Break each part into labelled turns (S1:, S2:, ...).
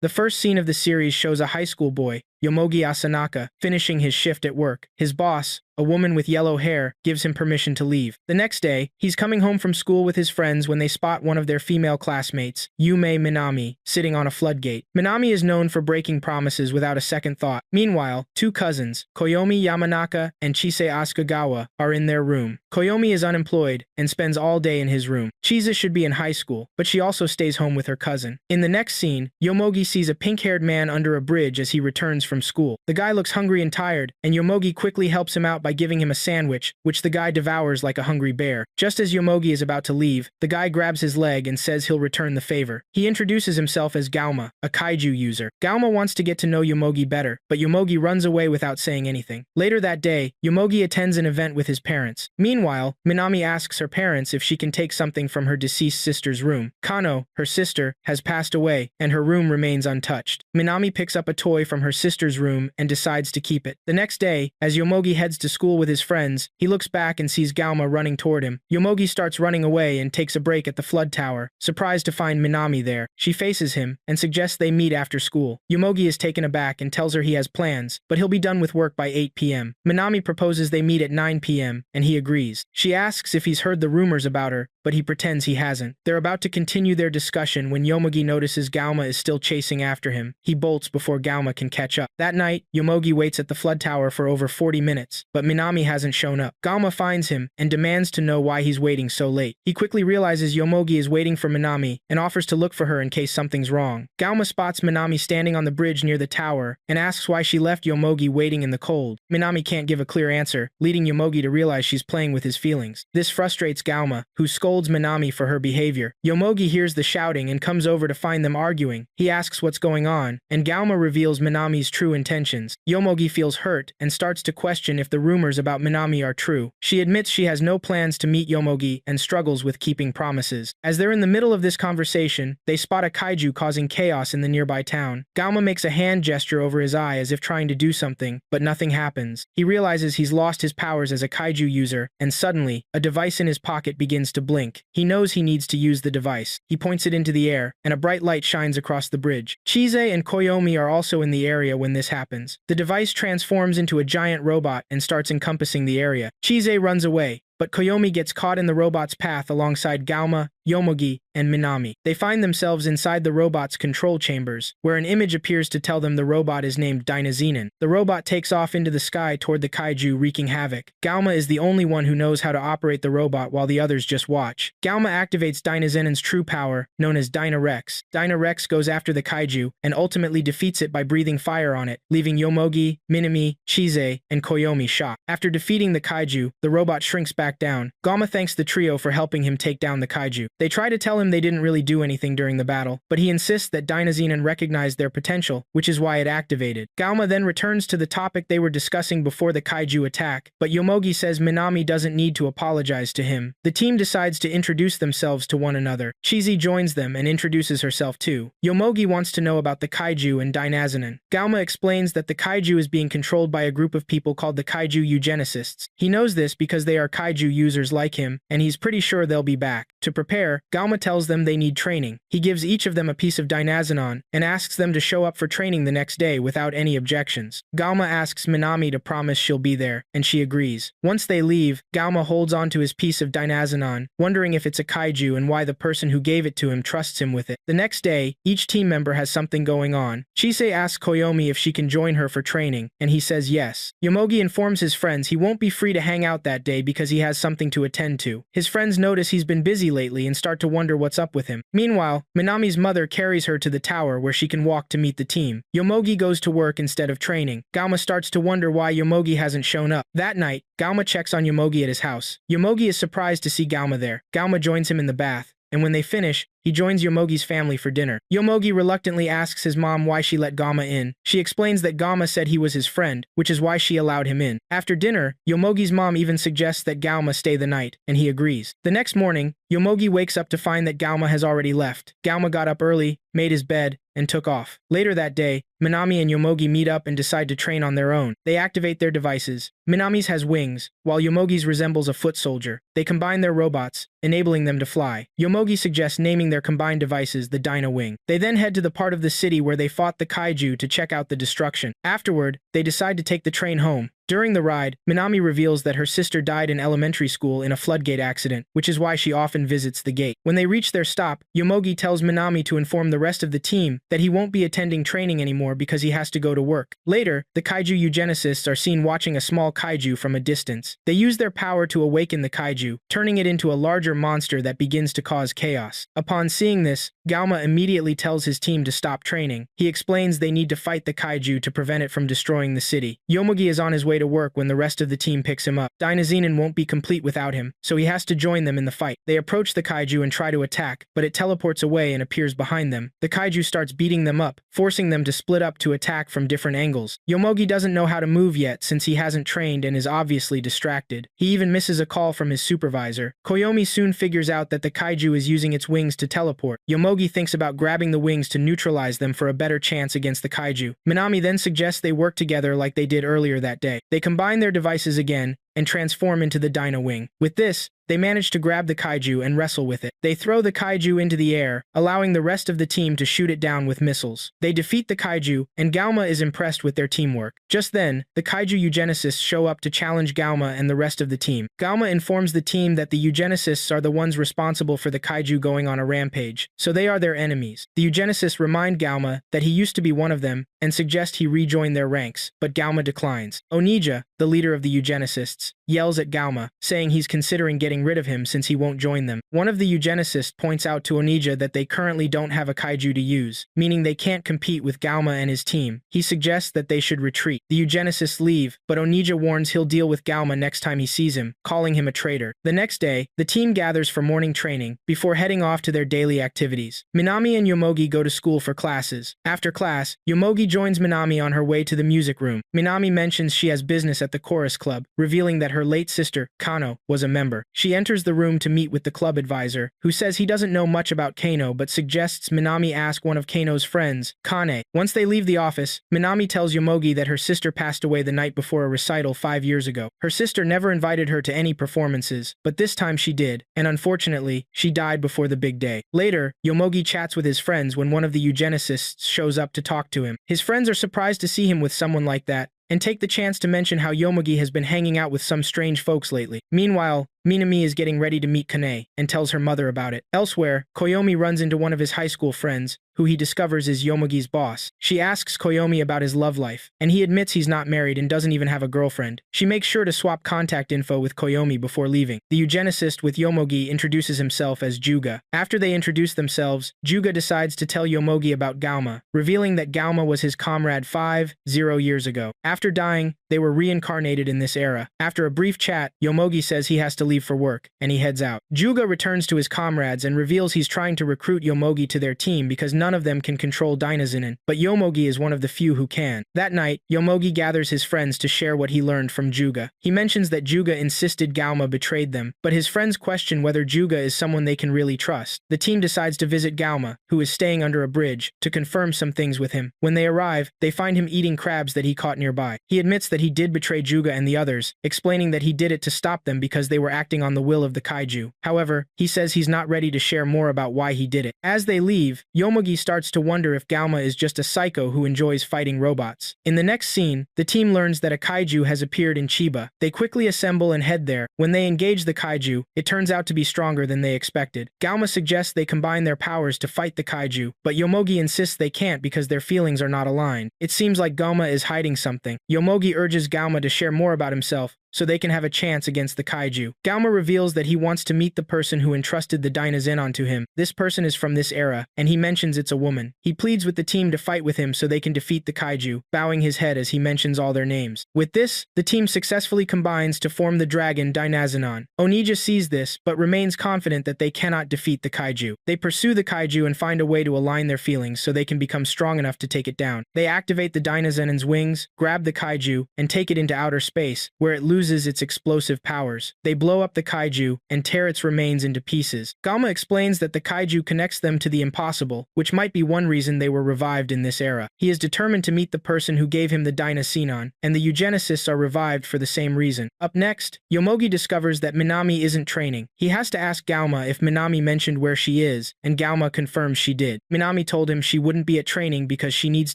S1: The first scene of the series shows a high school boy, Yomogi Asanaka, finishing his shift at work. His boss, a woman with yellow hair, gives him permission to leave. The next day, he's coming home from school with his friends when they spot one of their female classmates, Yume Minami, sitting on a floodgate. Minami is known for breaking promises without a second thought. Meanwhile, two cousins, Koyomi Yamanaka and Chise Asukagawa, are in their room. Koyomi is unemployed and spends all day in his room. Chise should be in high school, but she also stays home with her cousin. In the next scene, Yomogi sees a pink-haired man under a bridge as he returns from school. The guy looks hungry and tired, and Yomogi quickly helps him out by giving him a sandwich, which the guy devours like a hungry bear. Just as Yomogi is about to leave, the guy grabs his leg and says he'll return the favor. He introduces himself as Gauma, a kaiju user. Gauma wants to get to know Yomogi better, but Yomogi runs away without saying anything. Later that day, Yomogi attends an event with his parents. Meanwhile, Minami asks her parents if she can take something from her deceased sister's room. Kano, her sister, has passed away, and her room remains untouched. Minami picks up a toy from her sister's room and decides to keep it. The next day, as Yomogi heads to school with his friends, he looks back and sees Gauma running toward him. Yomogi starts running away and takes a break at the flood tower, surprised to find Minami there. She faces him and suggests they meet after school. Yomogi is taken aback and tells her he has plans, but he'll be done with work by 8 p.m. Minami proposes they meet at 9 p.m., and he agrees. She asks if he's heard the rumors about her, but he pretends he hasn't. They're about to continue their discussion when Yomogi notices Gauma is still chasing after him. He bolts before Gauma can catch up. That night, Yomogi waits at the flood tower for over 40 minutes, but Minami hasn't shown up. Gauma finds him and demands to know why he's waiting so late. He quickly realizes Yomogi is waiting for Minami and offers to look for her in case something's wrong. Gauma spots Minami standing on the bridge near the tower and asks why she left Yomogi waiting in the cold. Minami can't give a clear answer, leading Yomogi to realize she's playing with his feelings. This frustrates Gauma, who scolds Minami for her behavior. Yomogi hears the shouting and comes over to find them arguing. He asks what's going on, and Gauma reveals Minami's true intentions. Yomogi feels hurt and starts to question if the rumors about Minami are true. She admits she has no plans to meet Yomogi and struggles with keeping promises. As they're in the middle of this conversation, they spot a kaiju causing chaos in the nearby town. Gauma makes a hand gesture over his eye as if trying to do something, but nothing happens. He realizes he's lost his powers as a kaiju user, and suddenly, a device in his pocket begins to blink. He knows he needs to use the device. He points it into the air, and a bright light shines across the bridge. Chise and Koyomi are also in the area when this happens. The device transforms into a giant robot and starts encompassing the area. Chise runs away, but Koyomi gets caught in the robot's path alongside Gauma, Yomogi, and Minami. They find themselves inside the robot's control chambers, where an image appears to tell them the robot is named Dynazenon. The robot takes off into the sky toward the kaiju, wreaking havoc. Gauma is the only one who knows how to operate the robot while the others just watch. Gauma activates Dynazonon's true power, known as Dynarex. Dynarex goes after the kaiju and ultimately defeats it by breathing fire on it, leaving Yomogi, Minami, Chise, and Koyomi shocked. After defeating the kaiju, the robot shrinks back down. Gauma thanks the trio for helping him take down the kaiju. They try to tell him they didn't really do anything during the battle, but he insists that Dynazenon recognized their potential, which is why it activated. Gauma then returns to the topic they were discussing before the kaiju attack, but Yomogi says Minami doesn't need to apologize to him. The team decides to introduce themselves to one another. Chise joins them and introduces herself too. Yomogi wants to know about the kaiju and Dynazenon. Gauma explains that the kaiju is being controlled by a group of people called the kaiju eugenicists. He knows this because they are kaiju users like him, and he's pretty sure they'll be back. To prepare, Gauma tells them they need training. He gives each of them a piece of Dynazenon and asks them to show up for training the next day without any objections. Gauma asks Minami to promise she'll be there, and she agrees. Once they leave, Gauma holds on to his piece of Dynazenon, wondering if it's a kaiju and why the person who gave it to him trusts him with it. The next day, each team member has something going on. Chise asks Koyomi if she can join her for training, and he says yes. Yomogi informs his friends he won't be free to hang out that day because he has something to attend to. His friends notice he's been busy lately and start to wonder what's up with him. Meanwhile, Minami's mother carries her to the tower where she can walk to meet the team. Yomogi goes to work instead of training. Gauma starts to wonder why Yomogi hasn't shown up. That night, Gauma checks on Yomogi at his house. Yomogi is surprised to see Gauma there. Gauma joins him in the bath, and when they finish, he joins Yomogi's family for dinner. Yomogi reluctantly asks his mom why she let Gauma in. She explains that Gauma said he was his friend, which is why she allowed him in. After dinner, Yomogi's mom even suggests that Gauma stay the night, and he agrees. The next morning, Yomogi wakes up to find that Gauma has already left. Gauma got up early, made his bed, and took off. Later that day, Minami and Yomogi meet up and decide to train on their own. They activate their devices. Minami's has wings, while Yomogi's resembles a foot soldier. They combine their robots, enabling them to fly. Yomogi suggests naming their their combined devices, the Dyna Wing. They then head to the part of the city where they fought the kaiju to check out the destruction. Afterward, they decide to take the train home. During the ride, Minami reveals that her sister died in elementary school in a floodgate accident, which is why she often visits the gate. When they reach their stop, Yomogi tells Minami to inform the rest of the team that he won't be attending training anymore because he has to go to work. Later, the kaiju eugenicists are seen watching a small kaiju from a distance. They use their power to awaken the kaiju, turning it into a larger monster that begins to cause chaos. Upon seeing this, Gauma immediately tells his team to stop training. He explains they need to fight the kaiju to prevent it from destroying the city. Yomogi is on his way to work when the rest of the team picks him up. Dynazenon won't be complete without him, so he has to join them in the fight. They approach the kaiju and try to attack, but it teleports away and appears behind them. The kaiju starts beating them up, forcing them to split up to attack from different angles. Yomogi doesn't know how to move yet since he hasn't trained and is obviously distracted. He even misses a call from his supervisor. Koyomi soon figures out that the kaiju is using its wings to teleport. Yomogi thinks about grabbing the wings to neutralize them for a better chance against the kaiju. Minami then suggests they work together like they did earlier that day. They combine their devices again and transform into the Dyna Wing. With this, they manage to grab the kaiju and wrestle with it. They throw the kaiju into the air, allowing the rest of the team to shoot it down with missiles. They defeat the kaiju, and Gauma is impressed with their teamwork. Just then, the kaiju eugenicists show up to challenge Gauma and the rest of the team. Gauma informs the team that the eugenicists are the ones responsible for the kaiju going on a rampage, so they are their enemies. The eugenicists remind Gauma that he used to be one of them and suggest he rejoin their ranks, but Gauma declines. Onija, the leader of the eugenicists, yells at Gauma, saying he's considering getting rid of him since he won't join them. One of the eugenicists points out to Onija that they currently don't have a kaiju to use, meaning they can't compete with Gauma and his team. He suggests that they should retreat. The eugenicists leave, but Onija warns he'll deal with Gauma next time he sees him, calling him a traitor. The next day, the team gathers for morning training, before heading off to their daily activities. Minami and Yomogi go to school for classes. After class, Yomogi joins Minami on her way to the music room. Minami mentions she has business at the chorus club, revealing that her late sister, Kano, was a member. She enters the room to meet with the club advisor, who says he doesn't know much about Kano but suggests Minami ask one of Kano's friends, Kane. Once they leave the office, Minami tells Yomogi that her sister passed away the night before a recital 5 years ago. Her sister never invited her to any performances, but this time she did, and unfortunately, she died before the big day. Later, Yomogi chats with his friends when one of the eugenicists shows up to talk to him. His friends are surprised to see him with someone like that, and take the chance to mention how Yomogi has been hanging out with some strange folks lately. Meanwhile, Minami is getting ready to meet Kane, and tells her mother about it. Elsewhere, Koyomi runs into one of his high school friends, who he discovers is Yomogi's boss. She asks Koyomi about his love life, and he admits he's not married and doesn't even have a girlfriend. She makes sure to swap contact info with Koyomi before leaving. The eugenicist with Yomogi introduces himself as Juga. After they introduce themselves, Juga decides to tell Yomogi about Gauma, revealing that Gauma was his comrade 50 years ago. After dying, they were reincarnated in this era. After a brief chat, Yomogi says he has to leave for work, and he heads out. Juga returns to his comrades and reveals he's trying to recruit Yomogi to their team because none of them can control Dynazenon, but Yomogi is one of the few who can. That night, Yomogi gathers his friends to share what he learned from Juga. He mentions that Juga insisted Gauma betrayed them, but his friends question whether Juga is someone they can really trust. The team decides to visit Gauma, who is staying under a bridge, to confirm some things with him. When they arrive, they find him eating crabs that he caught nearby. He admits that he did betray Juga and the others, explaining that he did it to stop them because they were acting on the will of the kaiju. However, he says he's not ready to share more about why he did it. As they leave, Yomogi starts to wonder if Gauma is just a psycho who enjoys fighting robots. In the next scene, the team learns that a kaiju has appeared in Chiba. They quickly assemble and head there. When they engage the kaiju, it turns out to be stronger than they expected. Gauma suggests they combine their powers to fight the kaiju, but Yomogi insists they can't because their feelings are not aligned. It seems like Gauma is hiding something. Yomogi urges Gauma to share more about himself, so they can have a chance against the kaiju. Gauma reveals that he wants to meet the person who entrusted the Dynazenon to him. This person is from this era, and he mentions it's a woman. He pleads with the team to fight with him so they can defeat the kaiju, bowing his head as he mentions all their names. With this, the team successfully combines to form the dragon Dynazenon. Onija sees this, but remains confident that they cannot defeat the kaiju. They pursue the kaiju and find a way to align their feelings so they can become strong enough to take it down. They activate the Dynazenon's wings, grab the kaiju, and take it into outer space, where it loses uses its explosive powers. They blow up the kaiju and tear its remains into pieces. Galma explains that the kaiju connects them to the impossible, which might be one reason they were revived in this era. He is determined to meet the person who gave him the Dynacenon, and the eugenicists are revived for the same reason. Up next, Yomogi discovers that Minami isn't training. He has to ask Galma if Minami mentioned where she is, and Galma confirms she did. Minami told him she wouldn't be at training because she needs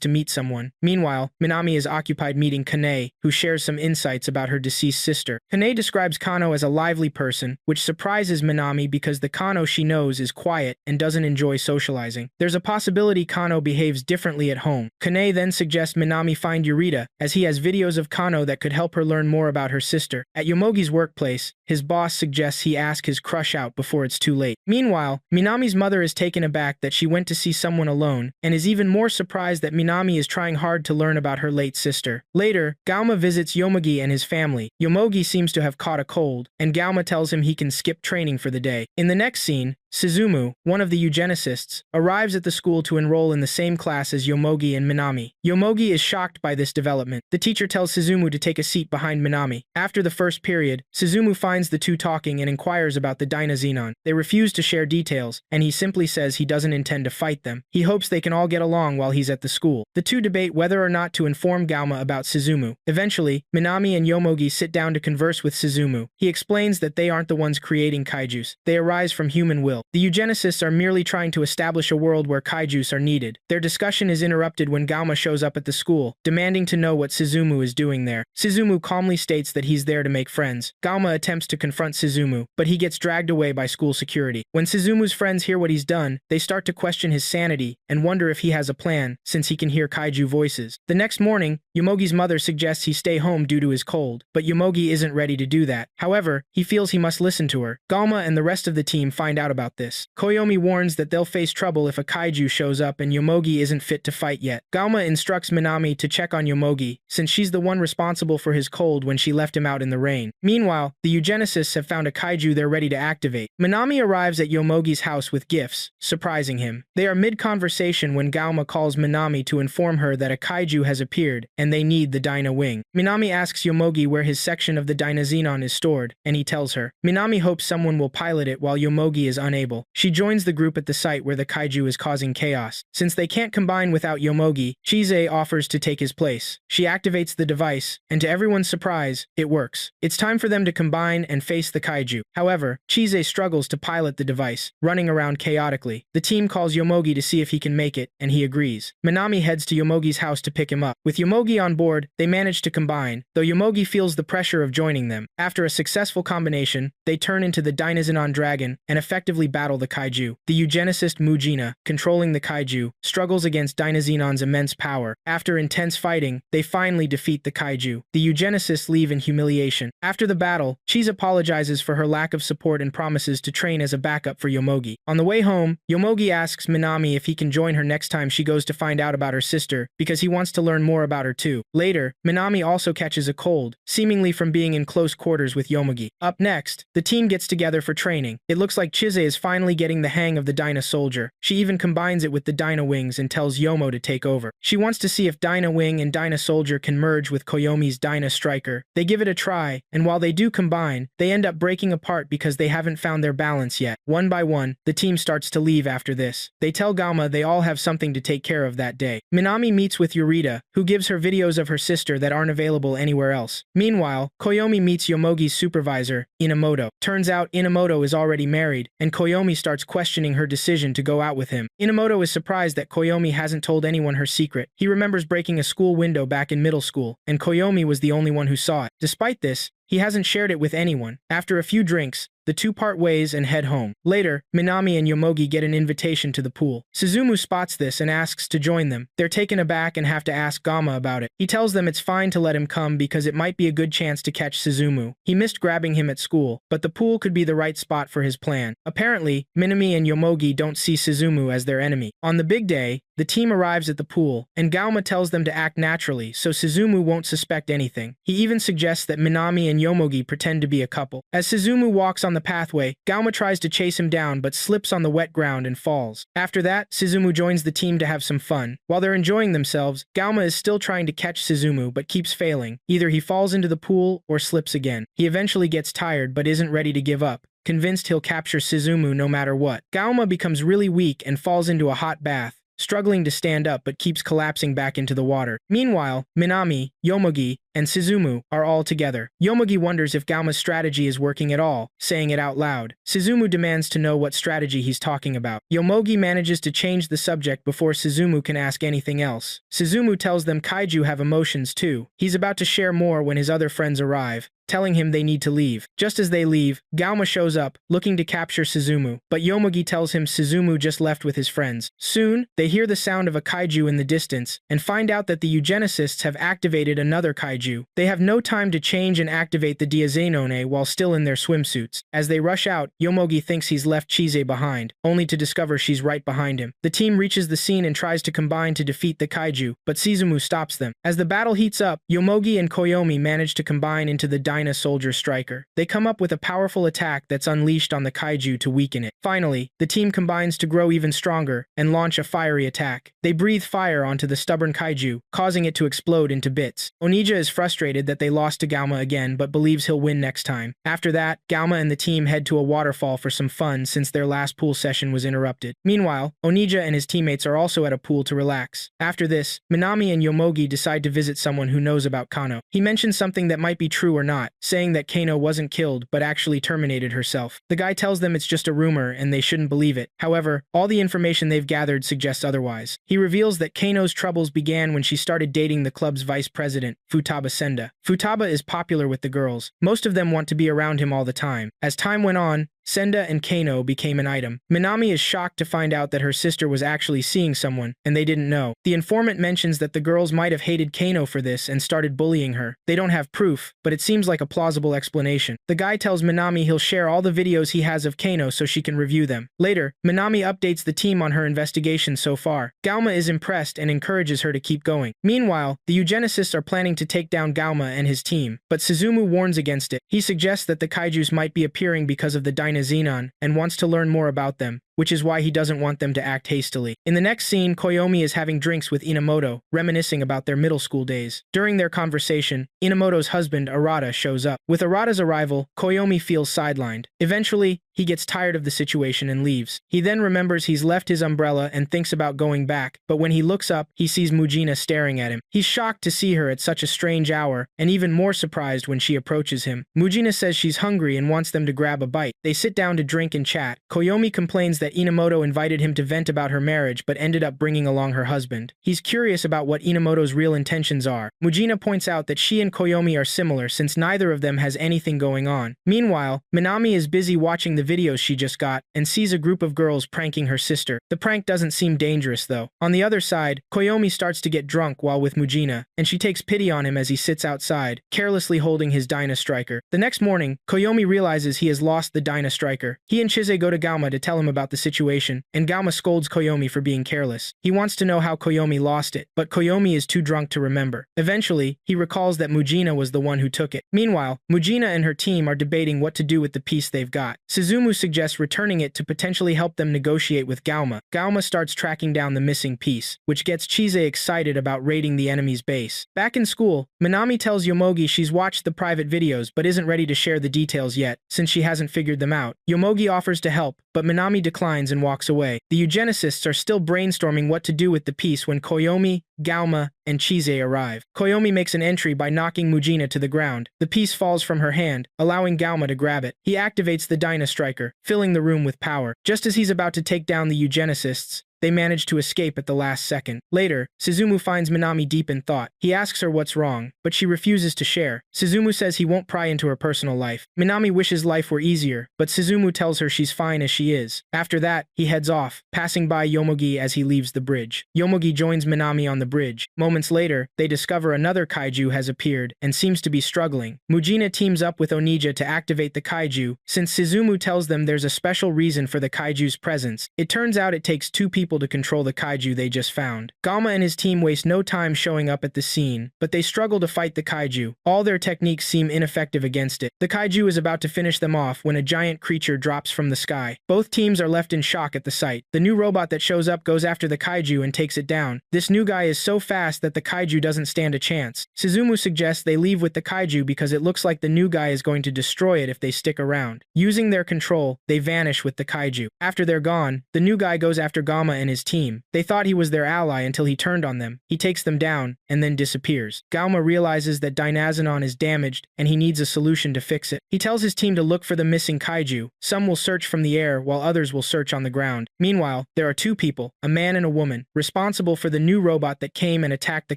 S1: to meet someone. Meanwhile, Minami is occupied meeting Kane, who shares some insights about her deceased sister. Kane describes Kano as a lively person, which surprises Minami because the Kano she knows is quiet and doesn't enjoy socializing. There's a possibility Kano behaves differently at home. Kane then suggests Minami find Yurita, as he has videos of Kano that could help her learn more about her sister. At Yomogi's workplace, his boss suggests he ask his crush out before it's too late. Meanwhile, Minami's mother is taken aback that she went to see someone alone, and is even more surprised that Minami is trying hard to learn about her late sister. Later, Galma visits Yomogi and his family. Yomogi seems to have caught a cold, and Galma tells him he can skip training for the day. In the next scene, Suzumu, one of the eugenicists, arrives at the school to enroll in the same class as Yomogi and Minami. Yomogi is shocked by this development. The teacher tells Suzumu to take a seat behind Minami. After the first period, Suzumu finds the two talking and inquires about the Dynazenon. They refuse to share details, and he simply says he doesn't intend to fight them. He hopes they can all get along while he's at the school. The two debate whether or not to inform Galma about Suzumu. Eventually, Minami and Yomogi sit down to converse with Suzumu. He explains that they aren't the ones creating kaijus. They arise from human will. The eugenicists are merely trying to establish a world where kaijus are needed. Their discussion is interrupted when Galma shows up at the school, demanding to know what Suzumu is doing there. Suzumu calmly states that he's there to make friends. Galma attempts to confront Suzumu, but he gets dragged away by school security. When Suzumu's friends hear what he's done, they start to question his sanity and wonder if he has a plan, since he can hear kaiju voices. The next morning, Yomogi's mother suggests he stay home due to his cold, but Yomogi isn't ready to do that. However, he feels he must listen to her. Galma and the rest of the team find out about this. Koyomi warns that they'll face trouble if a kaiju shows up and Yomogi isn't fit to fight yet. Galma instructs Minami to check on Yomogi, since she's the one responsible for his cold when she left him out in the rain. Meanwhile, the eugenicists have found a kaiju they're ready to activate. Minami arrives at Yomogi's house with gifts, surprising him. They are mid-conversation when Galma calls Minami to inform her that a kaiju has appeared, and they need the Dyna Wing. Minami asks Yomogi where his section of the Dynazenon is stored, and he tells her. Minami hopes someone will pilot it while Yomogi is unable. She joins the group at the site where the kaiju is causing chaos. Since they can't combine without Yomogi, Chise offers to take his place. She activates the device, and to everyone's surprise, it works. It's time for them to combine and face the kaiju. However, Chise struggles to pilot the device, running around chaotically. The team calls Yomogi to see if he can make it, and he agrees. Minami heads to Yomogi's house to pick him up. With Yomogi on board, they manage to combine, though Yomogi feels the pressure of joining them. After a successful combination, they turn into the Dynazenon dragon and effectively battle the kaiju. The eugenicist Mujina, controlling the kaiju, struggles against Dynazenon's immense power. After intense fighting, they finally defeat the kaiju. The eugenicists leave in humiliation. After the battle, Chise apologizes for her lack of support and promises to train as a backup for Yomogi. On the way home, Yomogi asks Minami if he can join her next time she goes to find out about her sister, because he wants to learn more about her too. Later, Minami also catches a cold, seemingly from being in close quarters with Yomogi. Up next, the team gets together for training. It looks like Chise is finally getting the hang of the Dyna Soldier. She even combines it with the Dyna Wings and tells Yomo to take over. She wants to see if Dyna Wing and Dyna Soldier can merge with Koyomi's Dyna Striker. They give it a try, and while they do combine, they end up breaking apart because they haven't found their balance yet. One by one, the team starts to leave after this. They tell Galma they all have something to take care of that day. Minami meets with Yurita, who gives her videos of her sister that aren't available anywhere else. Meanwhile, Koyomi meets Yomogi's supervisor, Inamoto. Turns out Inamoto is already married, and Koyomi starts questioning her decision to go out with him. Inamoto is surprised that Koyomi hasn't told anyone her secret. He remembers breaking a school window back in middle school, and Koyomi was the only one who saw it. Despite this, he hasn't shared it with anyone. After a few drinks, the two part ways and head home. Later, Minami and Yomogi get an invitation to the pool. Suzumu spots this and asks to join them. They're taken aback and have to ask Galma about it. He tells them it's fine to let him come because it might be a good chance to catch Suzumu. He missed grabbing him at school, but the pool could be the right spot for his plan. Apparently, Minami and Yomogi don't see Suzumu as their enemy. On the big day, the team arrives at the pool, and Gauma tells them to act naturally so Suzumu won't suspect anything. He even suggests that Minami and Yomogi pretend to be a couple. As Suzumu walks on the pathway, Gauma tries to chase him down but slips on the wet ground and falls. After that, Suzumu joins the team to have some fun. While they're enjoying themselves, Gauma is still trying to catch Suzumu but keeps failing. Either he falls into the pool or slips again. He eventually gets tired but isn't ready to give up, convinced he'll capture Suzumu no matter what. Gauma becomes really weak and falls into a hot bath, struggling to stand up but keeps collapsing back into the water. Meanwhile, Minami, Yomogi, and Suzumu are all together. Yomogi wonders if Gauma's strategy is working at all, saying it out loud. Suzumu demands to know what strategy he's talking about. Yomogi manages to change the subject before Suzumu can ask anything else. Suzumu tells them kaiju have emotions too. He's about to share more when his other friends arrive, telling him they need to leave. Just as they leave, Gauma shows up, looking to capture Suzumu, but Yomogi tells him Suzumu just left with his friends. Soon, they hear the sound of a kaiju in the distance, and find out that the eugenicists have activated another kaiju. They have no time to change and activate the Diazenone while still in their swimsuits. As they rush out, Yomogi thinks he's left Chise behind, only to discover she's right behind him. The team reaches the scene and tries to combine to defeat the kaiju, but Suzumu stops them. As the battle heats up, Yomogi and Koyomi manage to combine into the Dyna Soldier Striker. They come up with a powerful attack that's unleashed on the kaiju to weaken it. Finally, the team combines to grow even stronger and launch a fiery attack. They breathe fire onto the stubborn kaiju, causing it to explode into bits. Onija is frustrated that they lost to Gauma again but believes he'll win next time. After that, Gauma and the team head to a waterfall for some fun since their last pool session was interrupted. Meanwhile, Onija and his teammates are also at a pool to relax. After this, Minami and Yomogi decide to visit someone who knows about Kano. He mentions something that might be true or not, saying that Kano wasn't killed but actually terminated herself. The guy tells them it's just a rumor and they shouldn't believe it. However, all the information they've gathered suggests otherwise. He reveals that Kano's troubles began when she started dating the club's vice president, Futaba Senda. Futaba is popular with the girls. Most of them want to be around him all the time. As time went on, Senda and Kano became an item. Minami is shocked to find out that her sister was actually seeing someone, and they didn't know. The informant mentions that the girls might have hated Kano for this and started bullying her. They don't have proof, but it seems like a plausible explanation. The guy tells Minami he'll share all the videos he has of Kano so she can review them. Later, Minami updates the team on her investigation so far. Gauma is impressed and encourages her to keep going. Meanwhile, the eugenicists are planning to take down Gauma and his team, but Suzumu warns against it. He suggests that the kaijus might be appearing because of the Dynazenon and wants to learn more about them, which is why he doesn't want them to act hastily. In the next scene, Koyomi is having drinks with Inamoto, reminiscing about their middle school days. During their conversation, Inamoto's husband, Arata, shows up. With Arata's arrival, Koyomi feels sidelined. Eventually, he gets tired of the situation and leaves. He then remembers he's left his umbrella and thinks about going back, but when he looks up, he sees Mujina staring at him. He's shocked to see her at such a strange hour, and even more surprised when she approaches him. Mujina says she's hungry and wants them to grab a bite. They sit down to drink and chat. Koyomi complains that Inamoto invited him to vent about her marriage but ended up bringing along her husband. He's curious about what Inamoto's real intentions are. Mujina points out that she and Koyomi are similar since neither of them has anything going on. Meanwhile, Minami is busy watching the videos she just got and sees a group of girls pranking her sister. The prank doesn't seem dangerous though. On the other side, Koyomi starts to get drunk while with Mujina, and she takes pity on him as he sits outside, carelessly holding his Dyna Striker. The next morning, Koyomi realizes he has lost the Dyna Striker. He and Chise go to Gauma to tell him about the situation, and Gauma scolds Koyomi for being careless. He wants to know how Koyomi lost it, but Koyomi is too drunk to remember. Eventually, he recalls that Mujina was the one who took it. Meanwhile, Mujina and her team are debating what to do with the piece they've got. Suzumu suggests returning it to potentially help them negotiate with Gauma. Gauma starts tracking down the missing piece, which gets Chise excited about raiding the enemy's base. Back in school, Minami tells Yomogi she's watched the private videos but isn't ready to share the details yet, since she hasn't figured them out. Yomogi offers to help, but Minami declines and walks away. The eugenicists are still brainstorming what to do with the piece when Koyomi, Gauma, and Chise arrive. Koyomi makes an entry by knocking Mujina to the ground. The piece falls from her hand, allowing Gauma to grab it. He activates the Dyna Striker, filling the room with power. Just as he's about to take down the eugenicists, they manage to escape at the last second. Later, Suzumu finds Minami deep in thought. He asks her what's wrong, but she refuses to share. Suzumu says he won't pry into her personal life. Minami wishes life were easier, but Suzumu tells her she's fine as she is. After that, he heads off, passing by Yomogi as he leaves the bridge. Yomogi joins Minami on the bridge. Moments later, they discover another kaiju has appeared and seems to be struggling. Mujina teams up with Onija to activate the kaiju, since Suzumu tells them there's a special reason for the kaiju's presence. It turns out it takes two people people to control the kaiju they just found. Galma and his team waste no time showing up at the scene, but they struggle to fight the kaiju. All their techniques seem ineffective against it. The kaiju is about to finish them off when a giant creature drops from the sky. Both teams are left in shock at the sight. The new robot that shows up goes after the kaiju and takes it down. This new guy is so fast that the kaiju doesn't stand a chance. Suzumu suggests they leave with the kaiju because it looks like the new guy is going to destroy it if they stick around. Using their control, they vanish with the kaiju. After they're gone, the new guy goes after Galma and his team. They thought he was their ally until he turned on them. He takes them down, and then disappears. Galma realizes that Dynazenon is damaged, and he needs a solution to fix it. He tells his team to look for the missing kaiju. Some will search from the air, while others will search on the ground. Meanwhile, there are two people, a man and a woman, responsible for the new robot that came and attacked the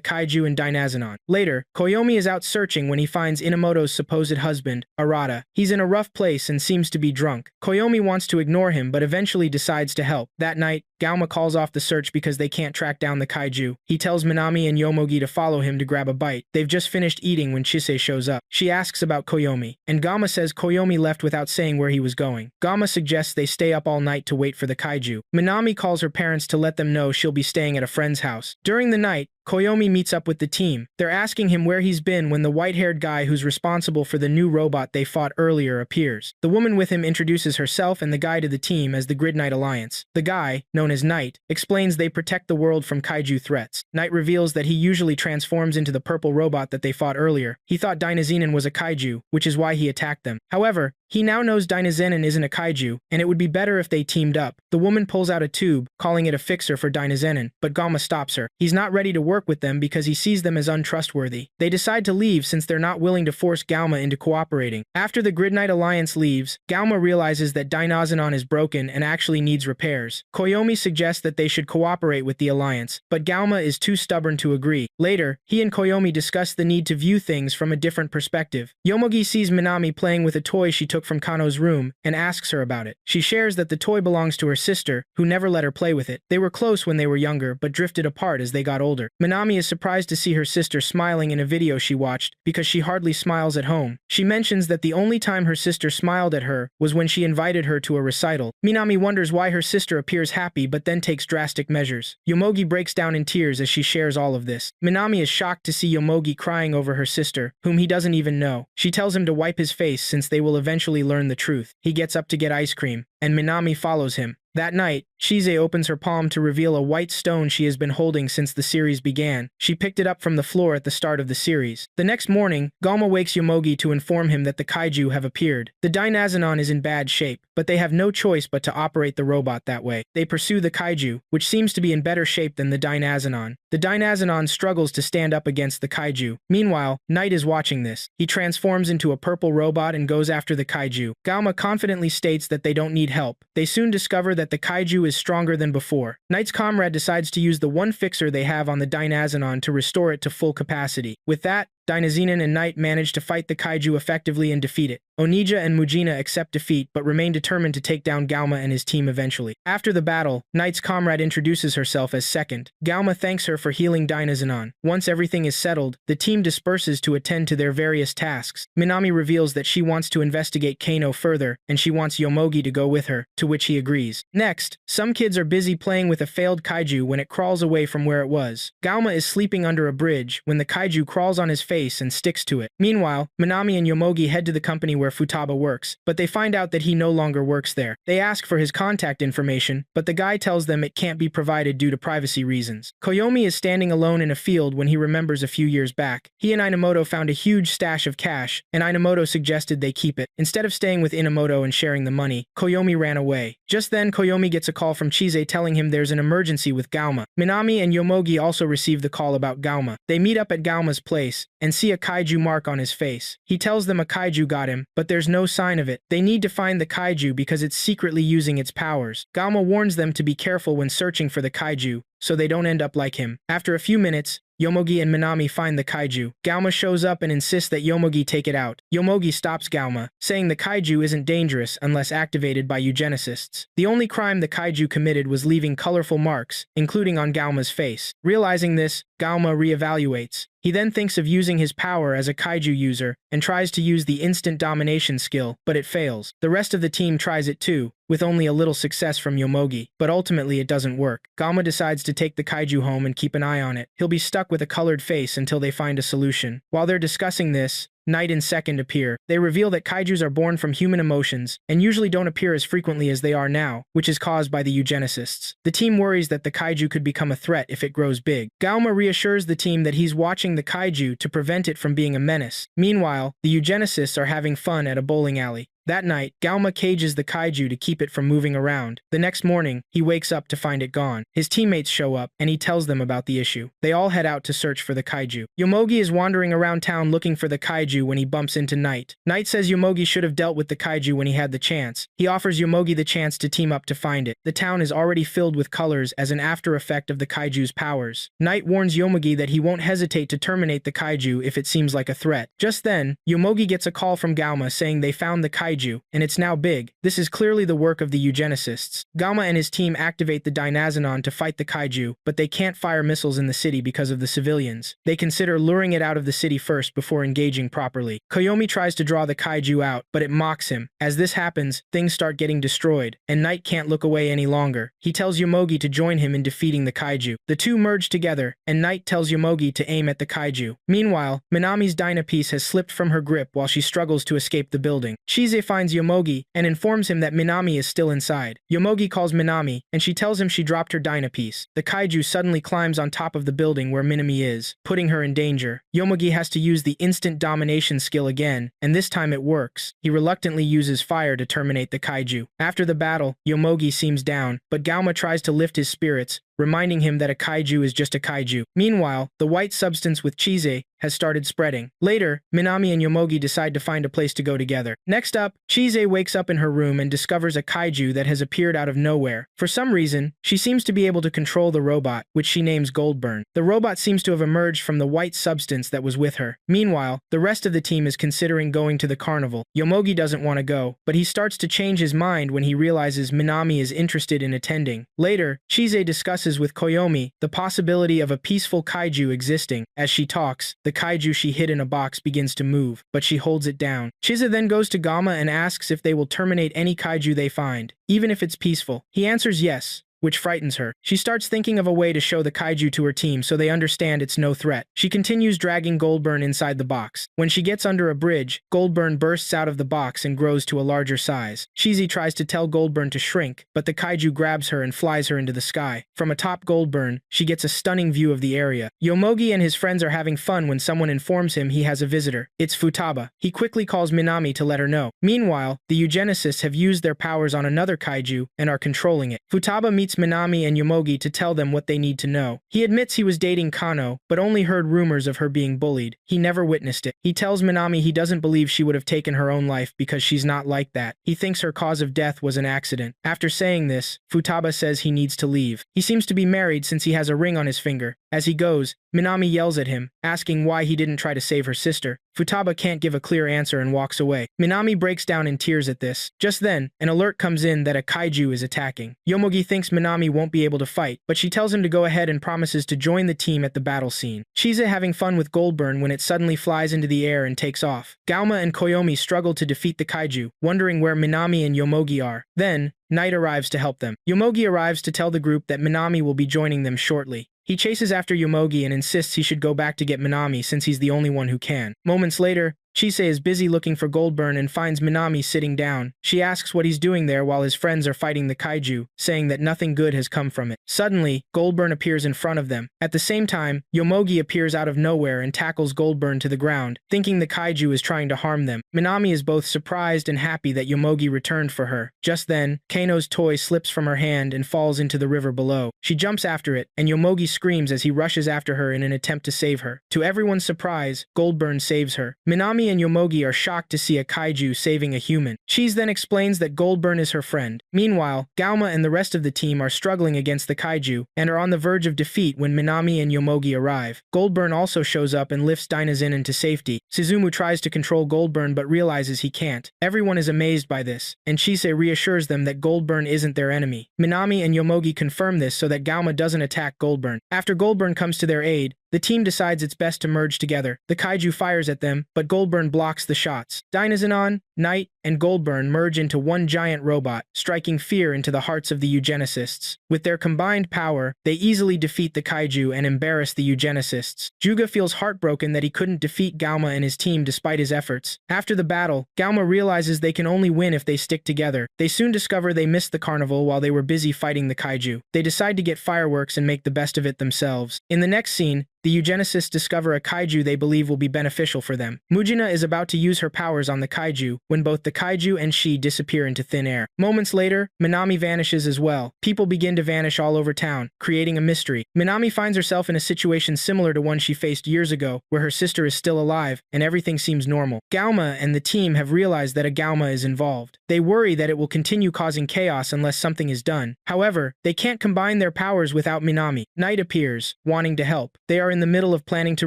S1: kaiju and Dynazenon. Later, Koyomi is out searching when he finds Inamoto's supposed husband, Arata. He's in a rough place and seems to be drunk. Koyomi wants to ignore him but eventually decides to help. That night, Galma calls off the search because they can't track down the kaiju. He tells Minami and Yomogi to follow him to grab a bite. They've just finished eating when Chise shows up. She asks about Koyomi, and Galma says Koyomi left without saying where he was going. Galma suggests they stay up all night to wait for the kaiju. Minami calls her parents to let them know she'll be staying at a friend's house. During the night, Koyomi meets up with the team. They're asking him where he's been when the white-haired guy who's responsible for the new robot they fought earlier appears. The woman with him introduces herself and the guy to the team as the Grid Knight Alliance. The guy, known as Knight, explains they protect the world from kaiju threats. Knight reveals that he usually transforms into the purple robot that they fought earlier. He thought Dynazenon was a kaiju, which is why he attacked them. However, he now knows Dynazenon isn't a kaiju, and it would be better if they teamed up. The woman pulls out a tube, calling it a fixer for Dynazenon, but Galma stops her. He's not ready to work with them because he sees them as untrustworthy. They decide to leave since they're not willing to force Galma into cooperating. After the Grid Knight Alliance leaves, Galma realizes that Dynazenon is broken and actually needs repairs. Koyomi suggests that they should cooperate with the Alliance, but Galma is too stubborn to agree. Later, he and Koyomi discuss the need to view things from a different perspective. Yomogi sees Minami playing with a toy she took from Kano's room and asks her about it. She shares that the toy belongs to her sister, who never let her play with it. They were close when they were younger, but drifted apart as they got older. Minami is surprised to see her sister smiling in a video she watched because she hardly smiles at home. She mentions that the only time her sister smiled at her was when she invited her to a recital. Minami wonders why her sister appears happy but then takes drastic measures. Yomogi breaks down in tears as she shares all of this. Minami is shocked to see Yomogi crying over her sister, whom he doesn't even know. She tells him to wipe his face since they will eventually learn the truth. He gets up to get ice cream, and Minami follows him. That night, Chise opens her palm to reveal a white stone she has been holding since the series began. She picked it up from the floor at the start of the series. The next morning, Galma wakes Yomogi to inform him that the kaiju have appeared. The Dynazenon is in bad shape, but they have no choice but to operate the robot that way. They pursue the kaiju, which seems to be in better shape than the Dynazenon. The Dynazenon struggles to stand up against the kaiju. Meanwhile, Knight is watching this. He transforms into a purple robot and goes after the kaiju. Galma confidently states that they don't need help. They soon discover that the kaiju is stronger than before. Knight's comrade decides to use the one fixer they have on the Dynazenon to restore it to full capacity. With that, Dynazenon and Knight manage to fight the kaiju effectively and defeat it. Onija and Mujina accept defeat but remain determined to take down Galma and his team eventually. After the battle, Knight's comrade introduces herself as second. Galma thanks her for healing Dynazenon. Once everything is settled, the team disperses to attend to their various tasks. Minami reveals that she wants to investigate Kano further, and she wants Yomogi to go with her, to which he agrees. Next, some kids are busy playing with a failed kaiju when it crawls away from where it was. Galma is sleeping under a bridge when the kaiju crawls on his face and sticks to it. Meanwhile, Minami and Yomogi head to the company where Futaba works, but they find out that he no longer works there. They ask for his contact information, but the guy tells them it can't be provided due to privacy reasons. Koyomi is standing alone in a field when he remembers a few years back. He and Inamoto found a huge stash of cash, and Inamoto suggested they keep it. Instead of staying with Inamoto and sharing the money, Koyomi ran away. Just then, Koyomi gets a call from Chise telling him there's an emergency with Galma. Minami and Yomogi also receive the call about Galma. They meet up at Galma's place and see a kaiju mark on his face. He tells them a kaiju got him, but there's no sign of it. They need to find the kaiju because it's secretly using its powers. Galma warns them to be careful when searching for the kaiju, so they don't end up like him. After a few minutes, Yomogi and Minami find the kaiju. Galma shows up and insists that Yomogi take it out. Yomogi stops Galma, saying the kaiju isn't dangerous unless activated by eugenicists. The only crime the kaiju committed was leaving colorful marks, including on Galma's face. Realizing this, Galma reevaluates. He then thinks of using his power as a kaiju user and tries to use the instant domination skill, but it fails. The rest of the team tries it too, with only a little success from Yomogi, but ultimately it doesn't work. Galma decides to take the kaiju home and keep an eye on it. He'll be stuck with a colored face until they find a solution. While they're discussing this, Knight and Second appear. They reveal that kaijus are born from human emotions and usually don't appear as frequently as they are now, which is caused by the eugenicists. The team worries that the kaiju could become a threat if it grows big. Galma reassures the team that he's watching the kaiju to prevent it from being a menace. Meanwhile, the eugenicists are having fun at a bowling alley. That night, Galma cages the kaiju to keep it from moving around. The next morning, he wakes up to find it gone. His teammates show up, and he tells them about the issue. They all head out to search for the kaiju. Yomogi is wandering around town looking for the kaiju when he bumps into Knight. Knight says Yomogi should have dealt with the kaiju when he had the chance. He offers Yomogi the chance to team up to find it. The town is already filled with colors as an after effect of the kaiju's powers. Knight warns Yomogi that he won't hesitate to terminate the kaiju if it seems like a threat. Just then, Yomogi gets a call from Galma saying they found the kaiju, and it's now big. This is clearly the work of the eugenicists. Galma and his team activate the Dynazenon to fight the kaiju, but they can't fire missiles in the city because of the civilians. They consider luring it out of the city first before engaging properly. Koyomi tries to draw the kaiju out, but it mocks him. As this happens, things start getting destroyed, and Knight can't look away any longer. He tells Yomogi to join him in defeating the kaiju. The two merge together, and Knight tells Yomogi to aim at the kaiju. Meanwhile, Minami's Dynapiece has slipped from her grip while she struggles to escape the building. Chise finds Yomogi and informs him that Minami is still inside. Yomogi calls Minami, and she tells him she dropped her Dynapiece. The kaiju suddenly climbs on top of the building where Minami is, putting her in danger. Yomogi has to use the instant domination skill again, and this time it works. He reluctantly uses fire to terminate the kaiju. After the battle, Yomogi seems down, but Galma tries to lift his spirits, reminding him that a kaiju is just a kaiju. Meanwhile, the white substance with Chise has started spreading. Later, Minami and Yomogi decide to find a place to go together. Next up, Chise wakes up in her room and discovers a kaiju that has appeared out of nowhere. For some reason, she seems to be able to control the robot, which she names Goldburn. The robot seems to have emerged from the white substance that was with her. Meanwhile, the rest of the team is considering going to the carnival. Yomogi doesn't want to go, but he starts to change his mind when he realizes Minami is interested in attending. Later, Chise discusses with Koyomi the possibility of a peaceful kaiju existing. As she talks, the kaiju she hid in a box begins to move, but she holds it down. Chise then goes to Galma and asks if they will terminate any kaiju they find, even if it's peaceful. He answers yes, which frightens her. She starts thinking of a way to show the kaiju to her team so they understand it's no threat. She continues dragging Goldburn inside the box. When she gets under a bridge, Goldburn bursts out of the box and grows to a larger size. Chise tries to tell Goldburn to shrink, but the kaiju grabs her and flies her into the sky. From atop Goldburn, she gets a stunning view of the area. Yomogi and his friends are having fun when someone informs him he has a visitor. It's Futaba. He quickly calls Minami to let her know. Meanwhile, the eugenicists have used their powers on another kaiju and are controlling it. Futaba meets Minami and Yomogi to tell them what they need to know. He admits he was dating Kano, but only heard rumors of her being bullied. He never witnessed it. He tells Minami he doesn't believe she would have taken her own life because she's not like that. He thinks her cause of death was an accident. After saying this, Futaba says he needs to leave. He seems to be married since he has a ring on his finger. As he goes, Minami yells at him, asking why he didn't try to save her sister. Futaba can't give a clear answer and walks away. Minami breaks down in tears at this. Just then, an alert comes in that a kaiju is attacking. Yomogi thinks Minami won't be able to fight, but she tells him to go ahead and promises to join the team at the battle scene. Chise having fun with Goldburn when it suddenly flies into the air and takes off. Galma and Koyomi struggle to defeat the kaiju, wondering where Minami and Yomogi are. Then, Knight arrives to help them. Yomogi arrives to tell the group that Minami will be joining them shortly. He chases after Yomogi and insists he should go back to get Minami since he's the only one who can. Moments later, Chise is busy looking for Goldburn and finds Minami sitting down. She asks what he's doing there while his friends are fighting the kaiju, saying that nothing good has come from it. Suddenly, Goldburn appears in front of them. At the same time, Yomogi appears out of nowhere and tackles Goldburn to the ground, thinking the kaiju is trying to harm them. Minami is both surprised and happy that Yomogi returned for her. Just then, Kano's toy slips from her hand and falls into the river below. She jumps after it, and Yomogi screams as he rushes after her in an attempt to save her. To everyone's surprise, Goldburn saves her. Minami and Yomogi are shocked to see a kaiju saving a human. Chise then explains that Goldburn is her friend. Meanwhile, Galma and the rest of the team are struggling against the kaiju and are on the verge of defeat when Minami and Yomogi arrive. Goldburn also shows up and lifts Dynazen into safety. Suzumu tries to control Goldburn but realizes he can't. Everyone is amazed by this, and Chise reassures them that Goldburn isn't their enemy. Minami and Yomogi confirm this so that Galma doesn't attack Goldburn. After Goldburn comes to their aid, the team decides it's best to merge together. The kaiju fires at them, but Goldburn blocks the shots. Dynazenon, Knight, and Goldburn merge into one giant robot, striking fear into the hearts of the eugenicists. With their combined power, they easily defeat the kaiju and embarrass the eugenicists. Juga feels heartbroken that he couldn't defeat Galma and his team despite his efforts. After the battle, Galma realizes they can only win if they stick together. They soon discover they missed the carnival while they were busy fighting the kaiju. They decide to get fireworks and make the best of it themselves. In the next scene, the eugenicists discover a kaiju they believe will be beneficial for them. Mujina is about to use her powers on the kaiju when both the kaiju and she disappear into thin air. Moments later, Minami vanishes as well. People begin to vanish all over town, creating a mystery. Minami finds herself in a situation similar to one she faced years ago, where her sister is still alive and everything seems normal. Galma and the team have realized that a Galma is involved. They worry that it will continue causing chaos unless something is done. However, they can't combine their powers without Minami. Knight appears, wanting to help. They are in the middle of planning to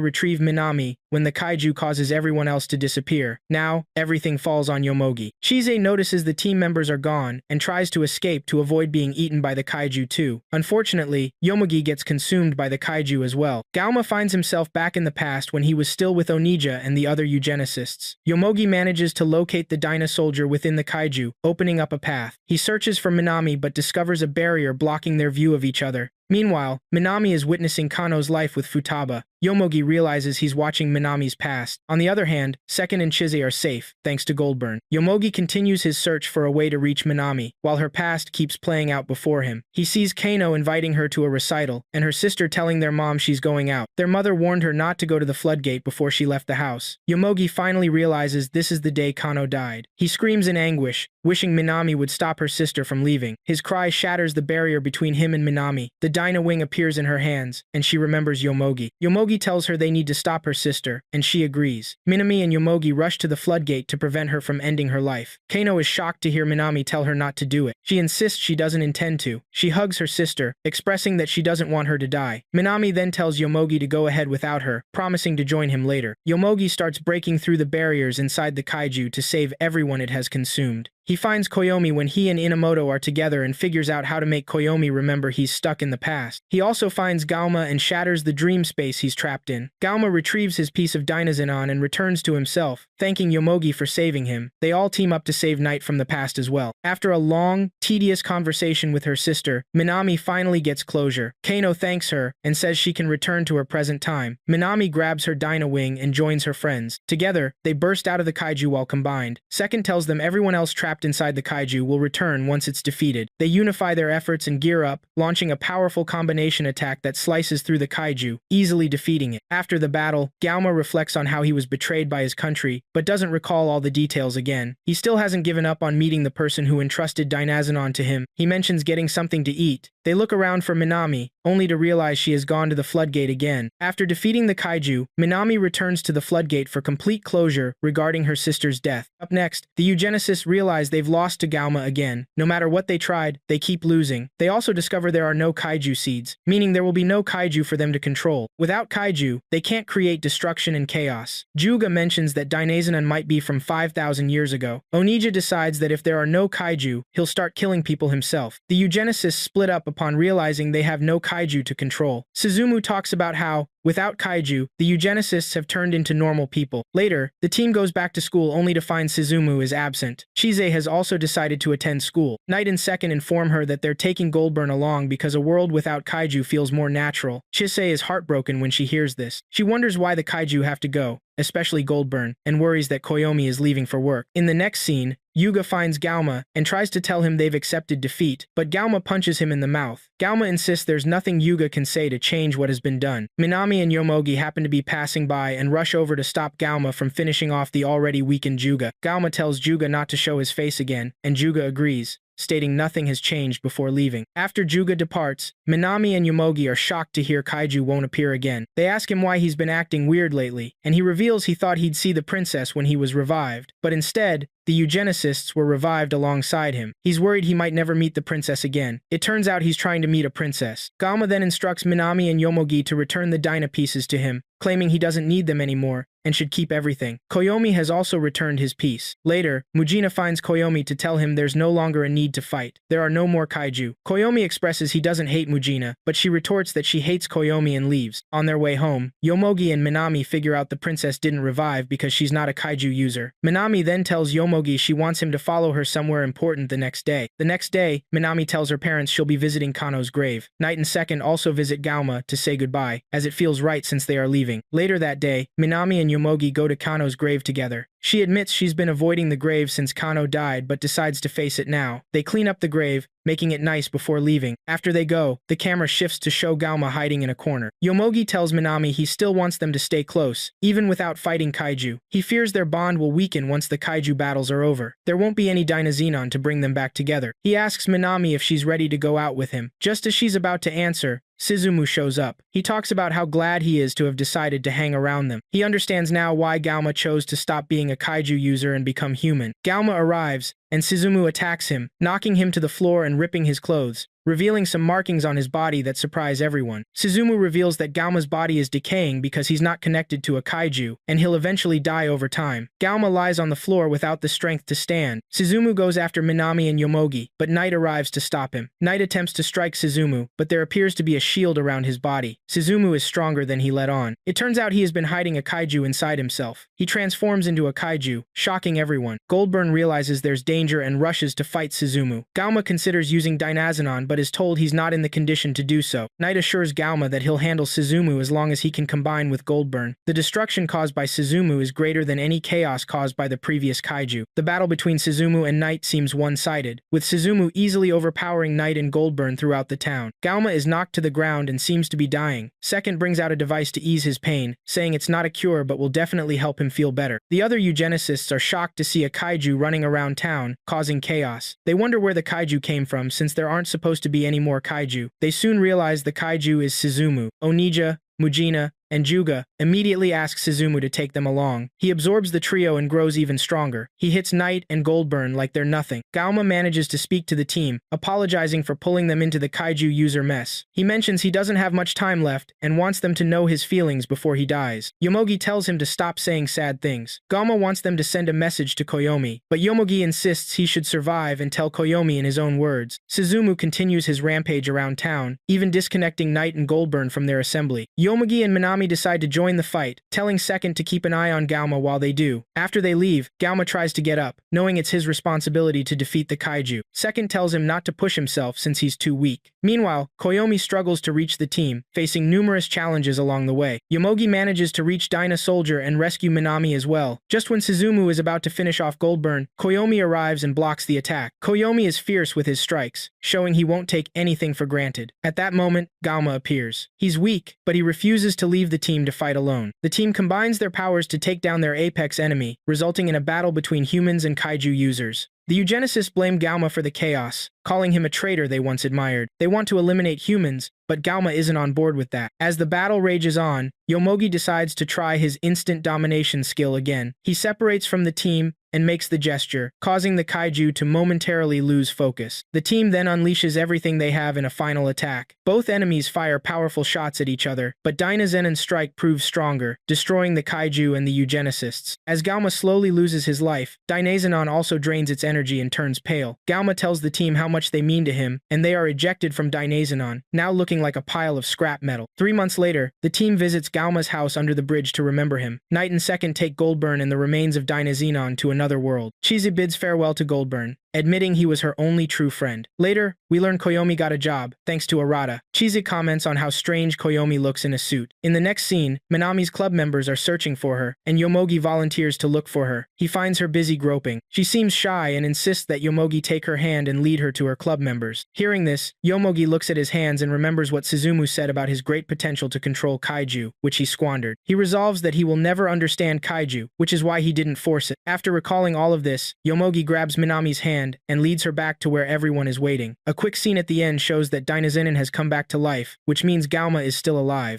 S1: retrieve Minami when the kaiju causes everyone else to disappear. Now, everything falls on Yomogi. Chise notices the team members are gone and tries to escape to avoid being eaten by the kaiju too. Unfortunately, Yomogi gets consumed by the kaiju as well. Galma finds himself back in the past when he was still with Onija and the other eugenicists. Yomogi manages to locate the Dyna soldier within the kaiju, opening up a path. He searches for Minami but discovers a barrier blocking their view of each other. Meanwhile, Minami is witnessing Kano's life with Futaba. Yomogi realizes he's watching Minami's past. On the other hand, Seken and Chise are safe, thanks to Goldburn. Yomogi continues his search for a way to reach Minami, while her past keeps playing out before him. He sees Kano inviting her to a recital, and her sister telling their mom she's going out. Their mother warned her not to go to the floodgate before she left the house. Yomogi finally realizes this is the day Kano died. He screams in anguish, wishing Minami would stop her sister from leaving. His cry shatters the barrier between him and Minami. The Dyna wing appears in her hands, and she remembers Yomogi. Yomogi tells her they need to stop her sister, and she agrees. Minami and Yomogi rush to the floodgate to prevent her from ending her life. Kano is shocked to hear Minami tell her not to do it. She insists she doesn't intend to. She hugs her sister, expressing that she doesn't want her to die. Minami then tells Yomogi to go ahead without her, promising to join him later. Yomogi starts breaking through the barriers inside the kaiju to save everyone it has consumed. He finds Koyomi when he and Inamoto are together and figures out how to make Koyomi remember he's stuck in the past. He also finds Galma and shatters the dream space he's trapped in. Galma retrieves his piece of Dynazenon and returns to himself, thanking Yomogi for saving him. They all team up to save Knight from the past as well. After a long, tedious conversation with her sister, Minami finally gets closure. Kano thanks her and says she can return to her present time. Minami grabs her Dyna wing and joins her friends. Together, they burst out of the kaiju while combined. Seken tells them everyone else trapped inside the kaiju will return once it's defeated. They unify their efforts and gear up, launching a powerful combination attack that slices through the kaiju, easily defeating it. After the battle, Galma reflects on how he was betrayed by his country, but doesn't recall all the details again. He still hasn't given up on meeting the person who entrusted Dynazenon to him. He mentions getting something to eat. They look around for Minami, only to realize she has gone to the floodgate again. After defeating the kaiju, Minami returns to the floodgate for complete closure regarding her sister's death. Up next, the eugenicists realize they've lost to Galma again. No matter what they tried, they keep losing. They also discover there are no kaiju seeds, meaning there will be no kaiju for them to control. Without kaiju, they can't create destruction and chaos. Juga mentions that Dynazenon might be from 5,000 years ago. Onija decides that if there are no kaiju, he'll start killing people himself. The eugenicists split up upon realizing they have no kaiju to control. Suzumu talks about how, without kaiju, the eugenicists have turned into normal people. Later, the team goes back to school only to find Suzumu is absent. Chise has also decided to attend school. Knight and Seken inform her that they're taking Goldburn along because a world without kaiju feels more natural. Chise is heartbroken when she hears this. She wonders why the kaiju have to go, especially Goldburn, and worries that Koyomi is leaving for work. In the next scene, Yuga finds Galma and tries to tell him they've accepted defeat, but Galma punches him in the mouth. Galma insists there's nothing Yuga can say to change what has been done. Minami and Yomogi happen to be passing by and rush over to stop Galma from finishing off the already weakened Juga. Galma tells Juga not to show his face again, and Juga agrees, stating nothing has changed before leaving. After Juga departs, Minami and Yomogi are shocked to hear kaiju won't appear again. They ask him why he's been acting weird lately, and he reveals he thought he'd see the princess when he was revived, but instead, the eugenicists were revived alongside him. He's worried he might never meet the princess again. It turns out he's trying to meet a princess. Galma then instructs Minami and Yomogi to return the Dyna pieces to him, claiming he doesn't need them anymore, and should keep everything. Koyomi has also returned his piece. Later, Mujina finds Koyomi to tell him there's no longer a need to fight. There are no more kaiju. Koyomi expresses he doesn't hate Mujina, but she retorts that she hates Koyomi and leaves. On their way home, Yomogi and Minami figure out the princess didn't revive because she's not a kaiju user. Minami then tells Yomogi she wants him to follow her somewhere important the next day. The next day, Minami tells her parents she'll be visiting Kano's grave. Knight and Second also visit Gauma to say goodbye, as it feels right since they are leaving. Later that day, Minami and Yomogi go to Kano's grave together. She admits she's been avoiding the grave since Kano died but decides to face it now. They clean up the grave, making it nice before leaving. After they go, the camera shifts to show Gauma hiding in a corner. Yomogi tells Minami he still wants them to stay close, even without fighting kaiju. He fears their bond will weaken once the kaiju battles are over. There won't be any Dynazenon to bring them back together. He asks Minami if she's ready to go out with him. Just as she's about to answer, Suzumu shows up. He talks about how glad he is to have decided to hang around them. He understands now why Gauma chose to stop being a kaiju user and become human. Gauma arrives, and Suzumu attacks him, knocking him to the floor and ripping his clothes, revealing some markings on his body that surprise everyone. Suzumu reveals that Gauma's body is decaying because he's not connected to a kaiju, and he'll eventually die over time. Gauma lies on the floor without the strength to stand. Suzumu goes after Minami and Yomogi, but Knight arrives to stop him. Knight attempts to strike Suzumu, but there appears to be a shield around his body. Suzumu is stronger than he let on. It turns out he has been hiding a kaiju inside himself. He transforms into a kaiju, shocking everyone. Goldburn realizes there's danger and rushes to fight Suzumu. Gauma considers using Dynazenon, but is told he's not in the condition to do so. Knight assures Gauma that he'll handle Suzumu as long as he can combine with Goldburn. The destruction caused by Suzumu is greater than any chaos caused by the previous kaiju. The battle between Suzumu and Knight seems one-sided, with Suzumu easily overpowering Knight and Goldburn throughout the town. Gauma is knocked to the ground and seems to be dying. Second brings out a device to ease his pain, saying it's not a cure but will definitely help him feel better. The other eugenicists are shocked to see a kaiju running around town, causing chaos. They wonder where the kaiju came from since there aren't supposed to be any more kaiju. They soon realize the kaiju is Suzumu. Onija, Mujina, and Juga immediately asks Suzumu to take them along. He absorbs the trio and grows even stronger. He hits Knight and Goldburn like they're nothing. Gauma manages to speak to the team, apologizing for pulling them into the kaiju user mess. He mentions he doesn't have much time left and wants them to know his feelings before he dies. Yomogi tells him to stop saying sad things. Gauma wants them to send a message to Koyomi, but Yomogi insists he should survive and tell Koyomi in his own words. Suzumu continues his rampage around town, even disconnecting Knight and Goldburn from their assembly. Yomogi and Minami decide to join the fight, telling Second to keep an eye on Gauma while they do. After they leave, Gauma tries to get up, knowing it's his responsibility to defeat the kaiju. Second tells him not to push himself since he's too weak. Meanwhile, Koyomi struggles to reach the team, facing numerous challenges along the way. Yomogi manages to reach Dyna Soldier and rescue Minami as well. Just when Suzumu is about to finish off Goldburn, Koyomi arrives and blocks the attack. Koyomi is fierce with his strikes, showing he won't take anything for granted. At that moment, Gauma appears. He's weak, but he refuses to leave the team to fight alone. The team combines their powers to take down their apex enemy, resulting in a battle between humans and kaiju users. The eugenicists blame Gauma for the chaos, calling him a traitor they once admired. They want to eliminate humans, but Gauma isn't on board with that. As the battle rages on, Yomogi decides to try his instant domination skill again. He separates from the team and makes the gesture, causing the kaiju to momentarily lose focus. The team then unleashes everything they have in a final attack. Both enemies fire powerful shots at each other, but Dynazenon's strike proves stronger, destroying the kaiju and the eugenicists. As Gauma slowly loses his life, Dynazenon also drains its energy and turns pale. Gauma tells the team how much they mean to him, and they are ejected from Dynazenon, now looking like a pile of scrap metal. 3 months later, the team visits Gauma's house under the bridge to remember him. Knight and Second take Goldburn and the remains of Dynazenon to another world. Chizi bids farewell to Goldburn, admitting he was her only true friend. Later, we learn Koyomi got a job, thanks to Arata. Chizi comments on how strange Koyomi looks in a suit. In the next scene, Minami's club members are searching for her, and Yomogi volunteers to look for her. He finds her busy groping. She seems shy and insists that Yomogi take her hand and lead her to her club members. Hearing this, Yomogi looks at his hands and remembers what Suzumu said about his great potential to control kaiju, which he squandered. He resolves that he will never understand kaiju, which is why he didn't force it. After recalling all of this, Yomogi grabs Minami's hand and leads her back to where everyone is waiting. A quick scene at the end shows that Dynazenon has come back to life, which means Gauma is still alive.